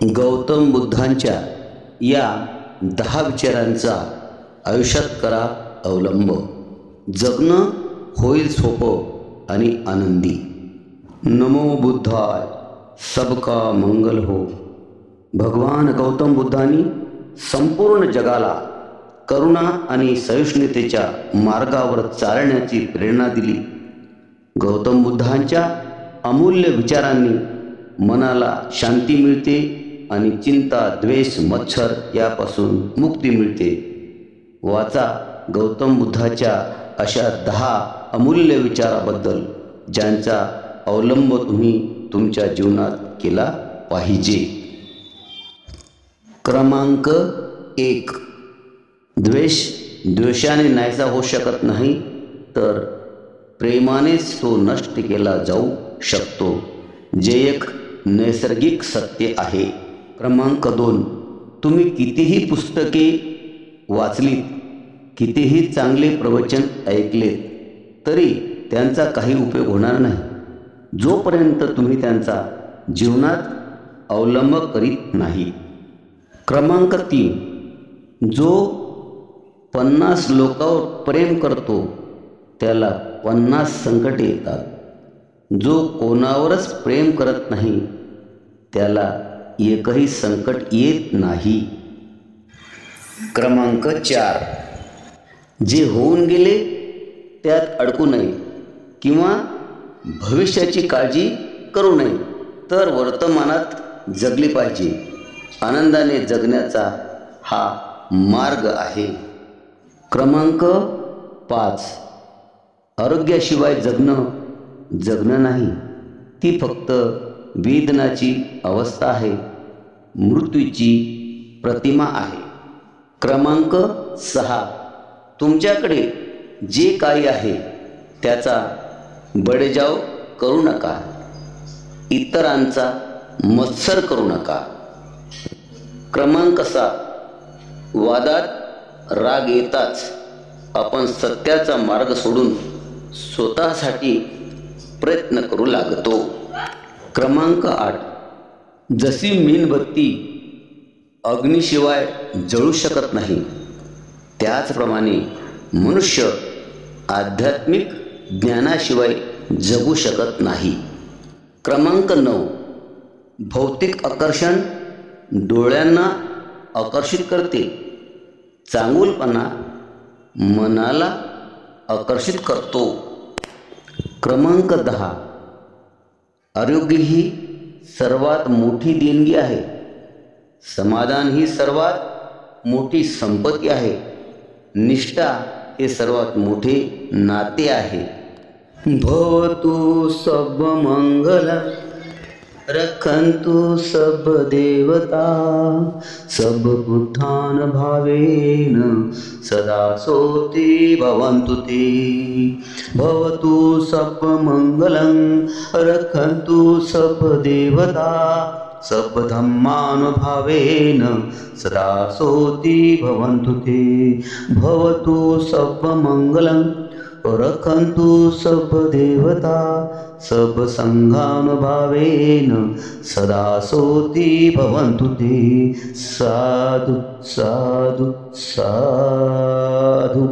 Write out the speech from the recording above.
गौतम बुद्धांच्या या 10 विचारांचा आयुष्यात करा अवलंब. जगणं होईल सोपं आणि आनंदी. नमो बुद्धाय, सबका मंगल हो. भगवान गौतम बुद्धांनी संपूर्ण जगाला करुणा आणि सहिष्णुतेच्या मार्गावर चालण्याची प्रेरणा दिली. गौतम बुद्धांच्या अमूल्य विचारांनी मनाला शांती मिळते आणि चिंता, द्वेष, मत्सर यापासून मुक्ती मिळते. वाचा गौतम बुद्धाच्या अशा 10 अमूल्य विचाराबद्दल ज्यांचा अवलंब तुम्ही तुमच्या जीवनात केला पाहिजे. क्रमांक 1. द्वेष द्वेषाने नाहीसा होऊ शकत नाही, तर प्रेमानेच तो नष्ट केला जाऊ शकतो, जे एक नैसर्गिक सत्य आहे. क्रमांक 2. तुम्ही कितीही पुस्तके वाचलीत, कितीही चांगले प्रवचन ऐकलेत, तरी त्यांचा काही उपयोग होणार नाही, जोपर्यंत तुम्ही त्यांचा जीवनात अवलंब करीत नाही. क्रमांक 3. जो 50 लोकांवर प्रेम करतो त्याला 50 संकटे येतात. जो कोणावरच प्रेम करत नाही त्याला एकही संकट येत नाही. क्रमांक 4. जे होऊन गेले त्यात अडकू नये किंवा भविष्याची काळजी करू नये, तर वर्तमानात जगले पाहिजे. आनंदाने जगण्याचा हा मार्ग आहे. क्रमांक 5. आरोग्याशिवाय जगणं नाही, ती फक्त वेदनाची अवस्था आहे, मृत्यूची प्रतिमा आहे. क्रमांक 6. तुमच्याकडे जे काही आहे त्याचा बडेजाव करू नका, इतरांचा मत्सर करू नका. क्रमांक 7. वादात राग येताच आपण सत्याचा मार्ग सोडून स्वतःसाठी प्रयत्न करू लागतो. क्रमांक 8. जशी मेणबत्ती अग्नीशिवाय जळू शकत नाही, त्याचप्रमाणे मनुष्य आध्यात्मिक ज्ञानाशिवाय जगू शकत नाही. क्रमांक 9. भौतिक आकर्षण डोळ्यांना आकर्षित करते, चांगुलपणा मनाला आकर्षित करतो. क्रमांक 10. आरोग्य ही सर्वात मोठी देणगी आहे. समाधान ही सर्वात मोठी संपत्ती आहे. निष्ठा हे सर्वात मोठे नाते आहे. भवतु सब मंगल, रखन्तु सब देवता, सब बुद्धान भावेन सदा सोती भवन्तु ते. भवतु सब मंगलं, रखन्तु सब देवता, सब धम्मान भावेन सदा सोती भवन्तु ते. भवतु सब मंगलं, रखन्तु सब देवता, सब संघानुभावेन सदा सोती भवन्तु ते. साधु साधु साधु.